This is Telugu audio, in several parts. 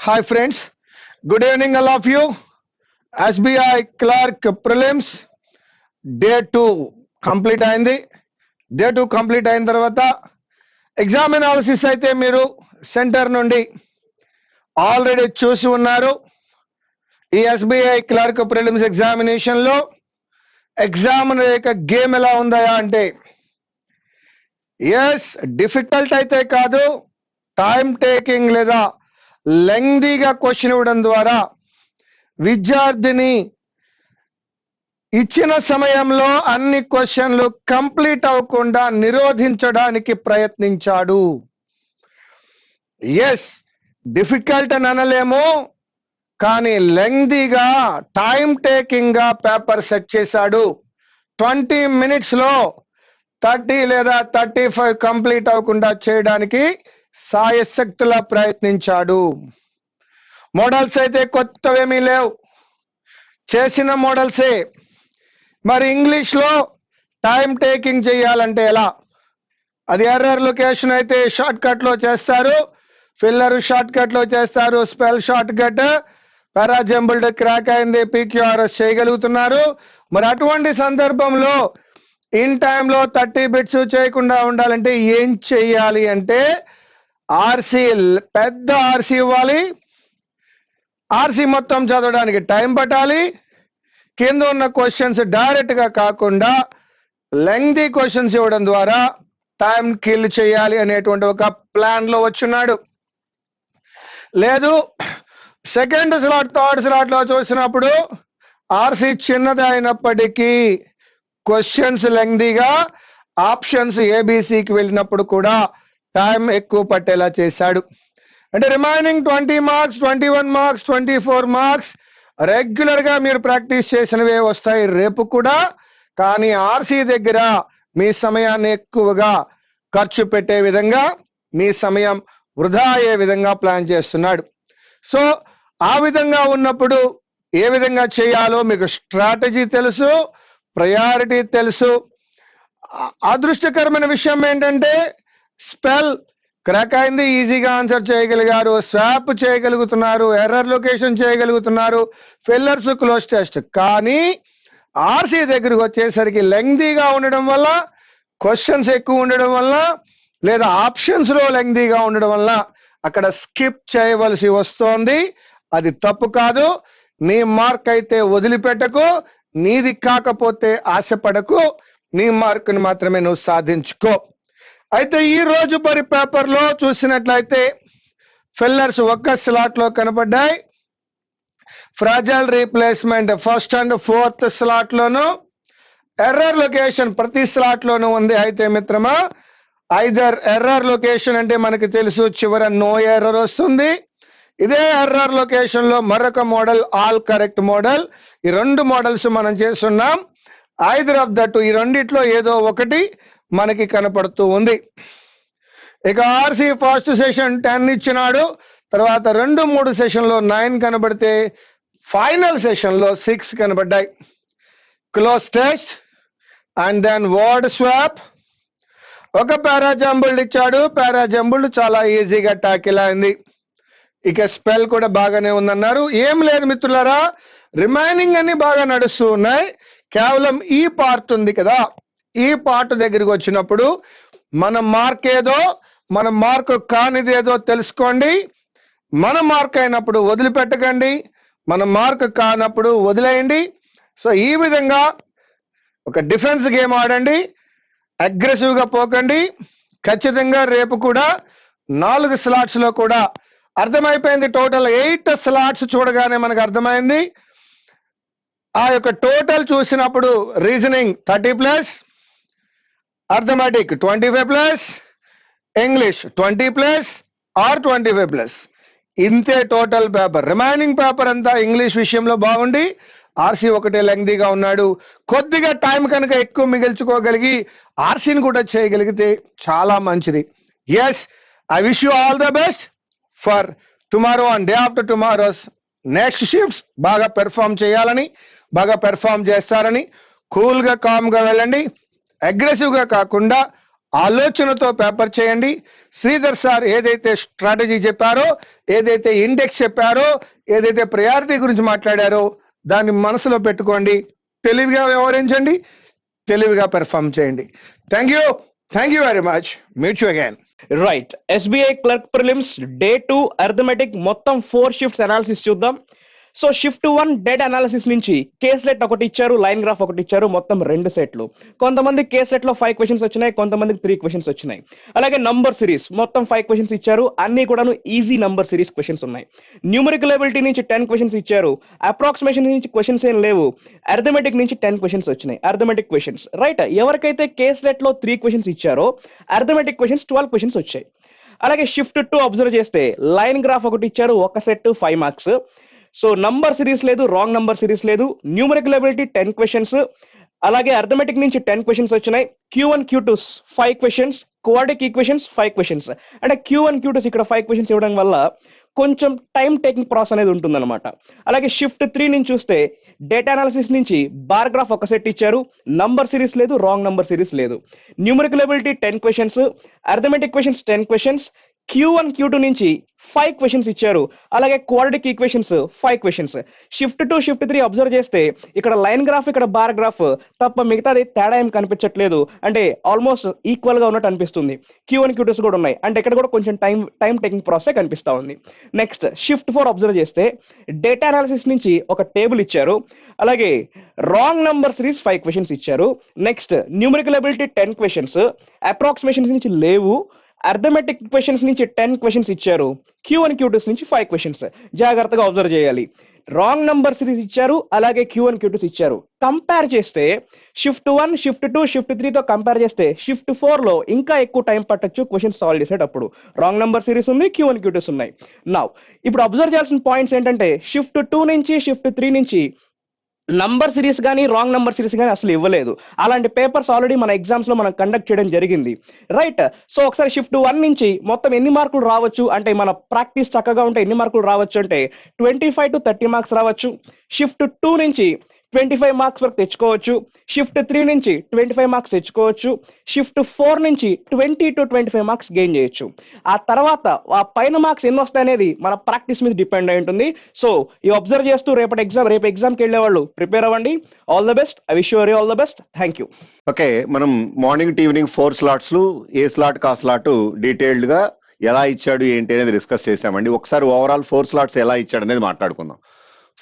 Hi friends, good evening all of you. SBI Clerk Prelims Day 2 complete అయింది. Day 2 కంప్లీట్ అయిన తర్వాత ఎగ్జామ్ అనాలిసిస్ అయితే మీరు సెంటర్ నుండి ఆల్రెడీ చూసి ఉన్నారు. ఈ ఎస్బీఐ క్లర్క్ ప్రిలిమ్స్ ఎగ్జామినేషన్ లో ఎగ్జామినర్ యొక్క గేమ్ ఎలా ఉందా అంటే ఎస్ డిఫికల్ట్ అయితే కాదు, టైం టేకింగ్ లేదా లెంగ్దీగా క్వశ్చన్ ఇవ్వడం ద్వారా విద్యార్థిని ఇచ్చిన సమయంలో అన్ని క్వశ్చన్లు కంప్లీట్ అవ్వకుండా నిరోధించడానికి ప్రయత్నించాడు. ఎస్ డిఫికల్ట్ అని అనలేము, కానీ లెంగ్దీగా టైం టేకింగ్ గా పేపర్ సెట్ చేశాడు. 20 minutes లో 30 లేదా 35 కంప్లీట్ అవ్వకుండా చేయడానికి సాయశక్తులా ప్రయత్నించాడు. మోడల్స్ అయితే కొత్తవేమీ లేవు, చేసిన మోడల్సే. మరి ఇంగ్లీష్ లో టైం టేకింగ్ చేయాలంటే ఎలా? అది ఎర్రర్ లొకేషన్ అయితే షార్ట్ కట్ లో చేస్తారు, ఫిల్లర్ షార్ట్ కట్ లో చేస్తారు, స్పెల్ షార్ట్ కట్, పారాజంబుల్డ్ క్రాక్ అయింది, పీక్యూఆర్ఎస్ చేయగలుగుతున్నారు. మరి అటువంటి సందర్భంలో ఇన్ టైంలో 30 bits చేయకుండా ఉండాలంటే ఏం చెయ్యాలి అంటే ఆర్సీ, పెద్ద ఆర్సీ ఇవ్వాలి. ఆర్సీ మొత్తం చదవడానికి టైం పట్టాలి. కింద ఉన్న క్వశ్చన్స్ డైరెక్ట్ గా కాకుండా లెంగ్తీ క్వశ్చన్స్ ఇవ్వడం ద్వారా టైం కిల్ చేయాలి అనేటువంటి ఒక ప్లాన్ లో వచ్చున్నాడు. లేదు సెకండ్ స్లాట్, థర్డ్ స్లాట్ లో చూసినప్పుడు ఆర్సీ చిన్నది అయినప్పటికీ క్వశ్చన్స్ లెంగ్తీగా, ఆప్షన్స్ ఏబిసికి వెళ్ళినప్పుడు కూడా టైం ఎక్కువ పట్టేలా చేశాడు. అంటే remaining 20 marks, 21 marks, 24 marks regular గా మీరు ప్రాక్టీస్ చేసినవే వస్తాయి రేపు కూడా. కానీ ఆర్సీ దగ్గర మీ సమయాన్ని ఎక్కువగా ఖర్చు పెట్టే విధంగా, మీ సమయం వృధా అయ్యే విధంగా ప్లాన్ చేస్తున్నాడు. సో ఆ విధంగా ఉన్నప్పుడు ఏ విధంగా చేయాలో మీకు స్ట్రాటజీ తెలుసు, ప్రయారిటీ తెలుసు. అదృష్టకరమైన విషయం ఏంటంటే స్పెల్ క్రాక్ అయింది, ఈజీగా ఆన్సర్ చేయగలిగారు, స్వాప్ చేయగలుగుతున్నారు, ఎర్రర్ లొకేషన్ చేయగలుగుతున్నారు, ఫిల్లర్స్ క్లోజ్ టెస్ట్. కానీ ఆర్సీ దగ్గరకు వచ్చేసరికి లెంగ్తీగా ఉండడం వల్ల, క్వశ్చన్స్ ఎక్కువ ఉండడం వల్ల, లేదా ఆప్షన్స్ లో లెంగ్తీగా ఉండడం వల్ల అక్కడ స్కిప్ చేయవలసి వస్తోంది. అది తప్పు కాదు. నీ మార్క్ అయితే వదిలిపెట్టకు, నీది కాకపోతే ఆశపడకు, నీ మార్కుని మాత్రమే నువ్వు సాధించుకో. అయితే ఈ రోజు పరి పేపర్ లో చూసినట్లయితే ఫిల్లర్స్ ఒక్క స్లాట్ లో కనపడ్డాయి. Phrasal replacement first and fourth slot లోను, ఎర్రర్ లొకేషన్ ప్రతి స్లాట్ లోను ఉంది. అయితే మిత్రమా, ఐదర్ ఎర్రర్ లొకేషన్ అంటే మనకి తెలుసు చివర నో ఎర్రర్ వస్తుంది. ఇదే ఎర్రర్ లొకేషన్ లో మరొక మోడల్ ఆల్ కరెక్ట్ మోడల్. ఈ రెండు మోడల్స్ మనం చేస్తున్నాం. ఐదర్ ఆఫ్ ద టూ, ఈ రెండిట్లో ఏదో ఒకటి మనకి కనపడుతూ ఉంది. ఇక ఆర్సీ ఫస్ట్ సెషన్ 10 ఇచ్చినాడు, తర్వాత 2-3 సెషన్లో 9 కనబడితే ఫైనల్ సెషన్ లో 6 కనబడ్డాయి. Cloze test and then word swap. ఒక పారాజంబుల్డ్ ఇచ్చాడు, పారాజంబుల్డ్ చాలా ఈజీగా టాకిల్ అయింది. ఇక స్పెల్ కూడా బాగానే ఉందన్నారు. ఏం లేదు మిత్రులారా, రిమైనింగ్ అన్ని బాగా నడుస్తూ ఉన్నాయి. కేవలం ఈ పార్ట్ ఉంది కదా, ఈ పార్ట్ దగ్గరికి వచ్చినప్పుడు మన మార్క్ ఏదో, మన మార్క్ కానిదేదో తెలుసుకోండి. మన మార్క్ అయినప్పుడు వదిలిపెట్టకండి, మన మార్క్ కానప్పుడు వదిలేయండి. సో ఈ విధంగా ఒక డిఫెన్స్ గేమ్ ఆడండి, అగ్రెసివ్ గా పోకండి. ఖచ్చితంగా రేపు కూడా 4 స్లాట్స్ లో కూడా అర్థమైపోయింది. టోటల్ 8 స్లాట్స్ చూడగానే మనకు అర్థమైంది. ఆ యొక్క టోటల్ చూసినప్పుడు రీజనింగ్ 30+, అర్థమెటిక్ 25+, ఇంగ్లీష్ 20+ ఆర్ 25+. ఇంతే టోటల్ పేపర్. రిమైనింగ్ పేపర్ అంతా ఇంగ్లీష్ విషయంలో బాగుండి ఆర్సీ ఒకటే లెంగ్తీగా ఉన్నాడు. కొద్దిగా టైం కనుక ఎక్కువ మిగిల్చుకోగలిగి ఆర్సీని కూడా చేయగలిగితే చాలా మంచిది. Yes, I wish you all the best for tomorrow and day after tomorrow's next shifts. బాగా పెర్ఫామ్ చేయాలని, బాగా పెర్ఫామ్ చేస్తారని, కూల్ గా కామ్ గా వెళ్ళండి. అగ్రెసివ్ గా కాకుండా ఆలోచనతో పేపర్ చేయండి. శ్రీధర్ సార్ ఏదైతే స్ట్రాటజీ చెప్పారో, ఏదైతే ఇండెక్స్ చెప్పారో, ఏదైతే ప్రయారిటీ గురించి మాట్లాడారో దాన్ని మనసులో పెట్టుకోండి. తెలివిగా వ్యవహరించండి, తెలివిగా పెర్ఫామ్ చేయండి. Thank you very much. Meet you again. Right, SBI clerk prelims day 2 arithmetic మొత్తం 4 షిఫ్ట్స్ అనాలిసిస్ చూద్దాం. సో షిఫ్ట్ 1 డేటా అనాలిసిస్ నుంచి కేస్లెట్ ఒకటి ఇచ్చారు, లైన్ గ్రాఫ్ ఒకటి ఇచ్చారు, మొత్తం 2 సెట్లు. కొంతమంది కేస్లెట్ లో 5 క్వశ్చన్స్ వచ్చినాయి, కొంతమందికి 3 క్వశ్చన్స్ వచ్చినాయి. అలాగే నంబర్ సిరీస్ మొత్తం 5 క్వశ్చన్స్ ఇచ్చారు, అన్ని కూడాను ఈజీ నంబర్ సిరీస్ క్వశ్చన్స్ ఉన్నాయి. న్యూమరికల్ ఎబిలిటీ నుంచి 10 క్వశ్చన్స్ ఇచ్చారు, అప్రాక్సిమేషన్ నుంచి క్వశ్చన్స్ ఏం లేవు. అర్థమెటిక్ నుంచి 10 క్వశ్చన్స్ వచ్చినాయి, అర్థమెటిక్ క్వశ్చన్స్. రైట్, ఎవరికైతే కేస్లెట్ లో 3 క్వశ్చన్స్ ఇచ్చారో అర్థమెటిక్ క్వశ్చన్స్ 12 క్వశ్చన్స్ వచ్చాయి. అలాగే షిఫ్ట్ 2 అబ్జర్వ్ చేస్తే లైన్ గ్రాఫ్ ఒకటి ఇచ్చారు, ఒక set 5 marks. So number series లేదు, రాంగ్ నంబర్ సిరీస్ లేదు. న్యూమరికల్ ఎబిలిటీ 10 క్వశ్చన్స్, అలాగే అర్థమెటిక్ నుంచి 10 క్వశ్చన్స్ వచ్చినాయి. Q1 Q2s 5 questions, quadric equations 5 questions. అంటే Q1 Q2s ఇక్కడ 5 క్వశ్చన్స్ ఇవ్వడం వల్ల కొంచెం టైం టేకింగ్ ప్రాసెస్ అనేది ఉంటుందన్నమాట. అలాగే షిఫ్ట్ 3 నుంచి చూస్తే డేటా అనాలిసిస్ నుంచి బార్ గ్రాఫ్ ఒక సెట్ ఇచ్చారు, నంబర్ సిరీస్ లేదు, రాంగ్ నంబర్ సిరీస్ లేదు. Numerical ability 10 questions, arithmetic questions 10 questions. Q1 Q2 నుంచి 5 క్వశ్చన్స్ ఇచ్చారు, అలాగే quadric equations 5 questions. Shift 2 shift 3 observe చేస్తే ఇక్కడ లైన్ గ్రాఫ్, ఇక్కడ బార్ గ్రాఫ్ తప్ప మిగతాది తేడా ఏం కనిపించట్లేదు. అంటే ఆల్మోస్ట్ ఈక్వల్ గా ఉన్నట్టు అనిపిస్తుంది. Q1 Q2s కూడా ఉన్నాయి, అంటే ఇక్కడ కూడా కొంచెం టైం టేకింగ్ ప్రాసెస్ కనిపిస్తా ఉంది. నెక్స్ట్ షిఫ్ట్ 4 అబ్జర్వ్ చేస్తే డేటా అనాలిసిస్ నుంచి ఒక టేబుల్ ఇచ్చారు, అలాగే రాంగ్ నంబర్ సిరీస్ 5 క్వశ్చన్స్ ఇచ్చారు. Next numerical ability 10 questions, approximations నుంచి లేవు. అర్థమెటిక్ క్వశ్చన్స్ నుంచి 10 క్వశ్చన్స్ ఇచ్చారు, Q1 Q2s నుంచి 5 క్వశ్చన్స్. జాగ్రత్తగా అబ్జర్వ్ చేయాలి. రాంగ్ నంబర్ సిరీస్ ఇచ్చారు, అలాగే Q1 Q2s ఇచ్చారు. కంపేర్ చేస్తే షిఫ్ట్ 1 షిఫ్ట్ 2 షిఫ్ట్ 3 తో కంపేర్ చేస్తే షిఫ్ట్ 4 లో ఇంకా ఎక్కువ టైం పట్టొచ్చు క్వశ్చన్ సాల్వ్ చేసేటప్పుడు. రాంగ్ నంబర్ సిరీస్ ఉంది, Q1 Q2s ఉన్నాయి. నౌ ఇప్పుడు అబ్జర్వ్ చేయాల్సిన పాయింట్స్ ఏంటంటే షిఫ్ట్ 2 నుంచి షిఫ్ట్ 3 నుంచి నంబర్ సిరీస్ కానీ రాంగ్ నంబర్ సిరీస్ కానీ అసలు ఇవ్వలేదు. అలాంటి పేపర్స్ ఆల్రెడీ మన ఎగ్జామ్స్ లో మనం కండక్ట్ చేయడం జరిగింది. రైట్, సో ఒకసారి షిఫ్ట్ 1 నుంచి మొత్తం ఎన్ని మార్కులు రావచ్చు అంటే, మన ప్రాక్టీస్ చక్కగా ఉంటే ఎన్ని మార్కులు రావచ్చు అంటే 25 to 30 మార్క్స్ రావచ్చు. షిఫ్ట్ 2 నుంచి 25 మార్క్స్ వరకు తెచ్చుకోవచ్చు. షిఫ్ట్ 3 నుంచి 25 మార్క్స్ తెచ్చుకోవచ్చు. షిఫ్ట్ 4 నుంచి 20 to 25 మార్క్స్ గెయిన్ చేయొచ్చు. ఆ తర్వాత ఆ పైన మార్క్స్ ఎన్ని వస్తాయనేది మన ప్రాక్టీస్ మీద డిపెండ్ అయి ఉంటుంది. సో ఇవి అబ్జర్వ్ చేస్తూ రేపు ఎగ్జామ్కి వెళ్ళే వాళ్ళు ప్రిపేర్ అవ్వండి. All the best. I wish you all the best. Thank you. Okay, మనం మార్నింగ్ టు ఈవినింగ్ 4 స్లాట్స్, ఏ స్లాట్ కా స్లాట్ డీటెయిల్డ్ గా ఎలా ఇచ్చాడు ఏంటి అనేది డిస్కస్ చేసామండి. ఒకసారి ఓవరాల్ 4 స్లాట్స్ ఎలా ఇచ్చాడు అనేది మాట్లాడుకుందాం.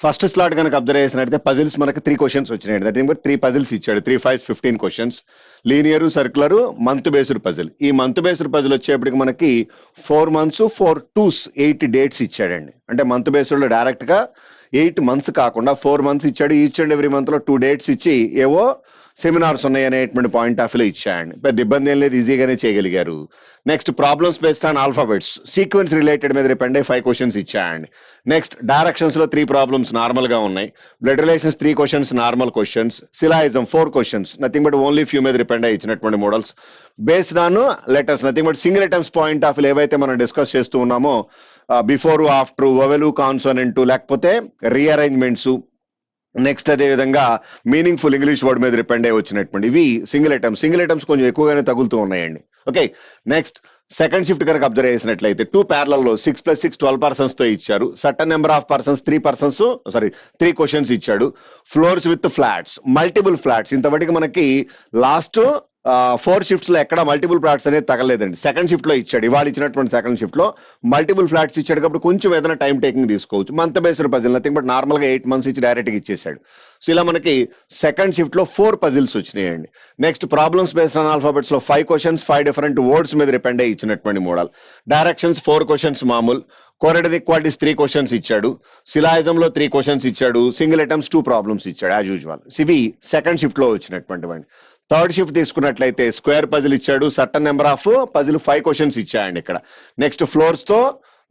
ఫస్ట్ స్లాట్ కనుక అబ్జర్వ్ చేసినట్లయితే పజిల్స్ మనకి 3 క్వశ్చన్స్ వచ్చినాయి. దట్ మీన్స్ 3 పజిల్స్ ఇచ్చాడు. 3 5 15 questions, linear, circular, month based puzzle. ఈ మంత్ బేస్డ్ పజిల్ వచ్చేప్పటికి మనకి 4 months 4 2s 8 డేట్స్ ఇచ్చాడండి. అంటే మంత్ బేస్డ్ లో డైరెక్ట్ గా 8 months కాకుండా 4 months ఇచ్చాడు. ఈచ్ అండ్ ఎవ్రీ మంత్ లో 2 డేట్స్ ఇచ్చి ఏవో సెమినార్స్ ఉన్నాయి అనేటువంటి పాయింట్ ఆఫ్ వ్యూలో ఇచ్చాయండి. పెద్ద ఇబ్బంది ఏం లేదు, ఈజీగానే చేయగలిగారు. Next problems based on alphabets, sequence related మీద డిపెండ్ అయ్యి 5 క్వశ్చన్స్ ఇచ్చాయండి. నెక్స్ట్ డైరెక్షన్స్ లో 3 ప్రాబ్లమ్స్ నార్మల్ గా ఉన్నాయి. Blood relations 3 questions normal questions. Syllogism 4 questions, nothing but only few మీద డిపెండ్ అయ్యి ఇచ్చినటువంటి models. Based on letters, nothing but single items point of view ఏవైతే మనం డిస్కస్ చేస్తూ ఉన్నామో, బిఫోర్, ఆఫ్టర్, వొవెలు, కాన్సోనెంట్, లేకపోతే రీఅరేంజ్మెంట్స్, నెక్స్ట్ అదే విధంగా మీనింగ్ఫుల్ ఇంగ్లీష్ వర్డ్ మీద డిపెండ్ అయ్యి వచ్చినటువంటి ఇవి సింగిల్ ఐటమ్స్ కొంచెం ఎక్కువగానే తగులుతూ ఉన్నాయండి. ఓకే, నెక్స్ట్ సెకండ్ షిఫ్ట్ కనుక అబ్జర్వ్ చేసినట్లయితే 2 parallel లో 6 + 6 12 persons తో ఇచ్చారు. Certain number of persons 3 questions ఇచ్చాడు. Floors with flats, multiple flats. ఇంతవరకు మనకి లాస్ట్ 4 shifts లో ఎక్కడ మల్టిపుల్ ఫ్లాట్స్ అనేది తగలేదండి. సెకండ్ షిఫ్ట్ లో ఇచ్చాడు. ఇవాళ ఇచ్చినటువంటి సెకండ్ షిఫ్ట్ లో మల్టిపుల్ ఫ్లాట్స్ ఇచ్చాడు కాబట్టి కొంచెం ఏదైనా టైం టేకింగ్ తీసుకోవచ్చు. Month based puzzle, nothing but normal గా 8 months ఇచ్చి డైరెక్ట్ గా ఇచ్చేసాడు. సో ఇలా మనకి సెకండ్ షిఫ్ట్ లో 4 పజిల్స్ వచ్చినాయండి. Next problems based on alphabets లో 5 questions 5 different వర్డ్స్ మీద డిపెండ్ అయ్యి ఇచ్చినటువంటి మోడల్. డైరెక్షన్స్ 4 questions మామూలు. కోఆర్డినేట్ ఈక్వాలిటీస్ 3 questions ఇచ్చాడు. సిలాయిజం లో 3 questions ఇచ్చాడు. సింగిల్ ఐటమ్స్ 2 problems ఇచ్చాడు యాజ్ యూజువల్. ఇవి సెకండ్ షిఫ్ట్ లో వచ్చినటువంటి. థర్డ్ షిఫ్ట్ తీసుకున్నట్లయితే స్క్వేర్ పజిల్ ఇచ్చాడు. Certain number of puzzle 5 questions ఇచ్చాయండి ఇక్కడ. నెక్స్ట్ ఫ్లోర్స్ తో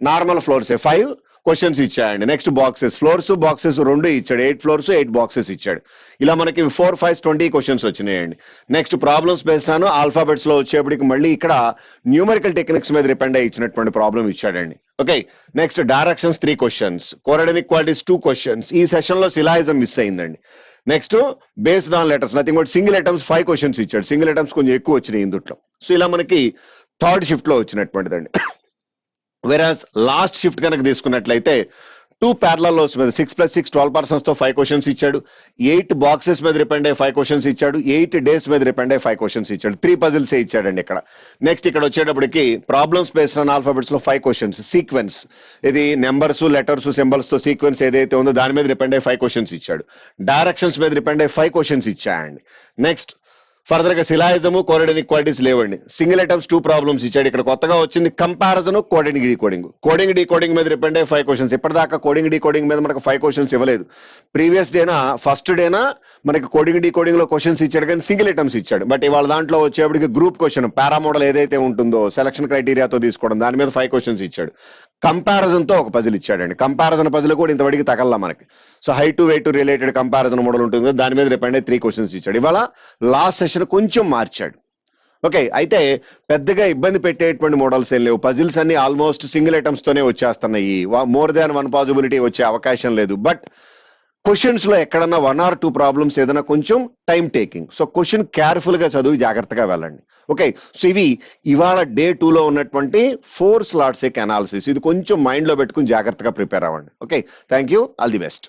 నార్మల్ ఫ్లోర్స్ 5 questions ఇచ్చాయండి. నెక్స్ట్ బాక్సెస్, ఫ్లోర్స్ బాక్సెస్ 2 ఇచ్చాడు. 8 floors 8 boxes ఇచ్చాడు. ఇలా మనకి 4 5 20 questions వచ్చినాయండి. Next problems based on alphabets లో వచ్చేప్పటికి మళ్ళీ ఇక్కడ న్యూమరికల్ టెక్నిక్స్ మీద డిపెండ్ అయ్యి ఇచ్చినటువంటి ప్రాబ్లం ఇచ్చాడండి. Okay, next directions 3 questions, coordinate equalities 2 questions. ఈ సెషన్ లో సిలాయిజం మిస్ అయిందండి. Next based on letters nothing but single items 5 questions ఇచ్చాడు. సింగిల్ ఐటమ్స్ కొంచెం ఎక్కువ వచ్చినాయి ఇందుట్లో. సో ఇలా మనకి థర్డ్ షిఫ్ట్ లో వచ్చినటువంటిదండి. వెరాజ్ లాస్ట్ షిఫ్ట్ కనుక తీసుకున్నట్లయితే 2 ప్యారలల్ రోస్ మీద 6 + 6 12 పర్సన్స్ తో 5 క్వశ్చన్స్ ఇచ్చాడు. 8 బాక్సెస్ మీద రిపెండ్ అయ్యి 5 క్వశ్చన్స్ ఇచ్చాడు. 8 డేస్ మీద రిపెండ్ అయ్యి 5 క్వశ్చన్స్ ఇచ్చాడు. 3 పజిల్స్ ఇచ్చాడండి ఇక్కడ. నెక్స్ట్ ఇక్కడ వచ్చేటప్పటికి ప్రాబ్లమ్స్ బేస్డ్ ఆన్ ఆల్ఫాబెట్స్ లో 5 క్వశ్చన్స్. సీక్వెన్స్ ఇది నెంబర్స్ లెటర్స్ సింబల్స్ తో సీక్వెన్స్ ఏదైతే ఉందో దాని మీద రిపెండ్ అయ్యి 5 క్వశ్చన్స్ ఇచ్చాడు. డైరెక్షన్స్ మీద రిపెండ్ అయ్యి 5 క్వశ్చన్స్ ఇచ్చాయండి. నెక్స్ట్ ఫర్దర్ గా సిలాయిజము కోడెడ్ ఈక్వాలిటీస్ లేవండి. సింగిల్ ఐటమ్స్ 2 ప్రాబ్లమ్స్ ఇచ్చాడు. ఇక్కడ కొత్తగా వచ్చింది comparison coding decoding. Coding decoding మీద రిపెండ్ అయ్యి 5 క్వశ్చన్స్. ఇప్పటిదాకా కోడింగ్ డీకోడింగ్ మీద మనకు 5 క్వశ్చన్స్ ఇవ్వలేదు. ప్రీవియస్ డేనా ఫస్ట్ డేనా మనకి కోడింగ్ డీకోడింగ్ లో క్వశ్చన్స్ ఇచ్చాడు కానీ సింగిల్ ఐటమ్స్ ఇచ్చాడు. బట్ ఇవాళ దాంట్లో వచ్చేప్పటికి గ్రూప్ క్వశ్చన్ పారామోడల్ ఏదైతే ఉంటుందో సెలక్షన్ క్రైటీరియాతో తీసుకోవడం దాని మీద 5 క్వశ్చన్స్ ఇచ్చాడు. కంపారిజన్ తో ఒక పజిల్ ఇచ్చాడండి. కంపారిజన్ పజిల్ కూడా ఇంతవరకు తగల్లా మనకి. So height to wait related comparison model ఉంటుంది దాని మీద రిపెండ్ అయ్యి 3 క్వశ్చన్స్ ఇచ్చాడు. ఇవాళ లాస్ట్ సెషన్ కొంచెం మార్చాడు. ఓకే, అయితే పెద్దగా ఇబ్బంది పెట్టేటువంటి మోడల్స్ ఏం లేవు. పజిల్స్ అన్ని ఆల్మోస్ట్ సింగిల్ ఐటమ్స్ తోనే వచ్చేస్తున్నాయి. మోర్ దాన్ 1 పాసిబిలిటీ వచ్చే అవకాశం లేదు. బట్ క్వశ్చన్స్ లో ఎక్కడన్నా 1 or 2 ప్రాబ్లమ్స్ ఏదైనా కొంచెం time taking. So question careful గా చదివి జాగ్రత్తగా వెళ్ళండి. ఓకే, సో ఇవి ఇవాళ డే 2 లో ఉన్నటువంటి 4 స్లాట్స్ ఎక్ అనాలిసిస్. ఇది కొంచెం మైండ్ లో పెట్టుకుని జాగ్రత్తగా ప్రిపేర్ అవ్వండి. Okay, thank you, all the best.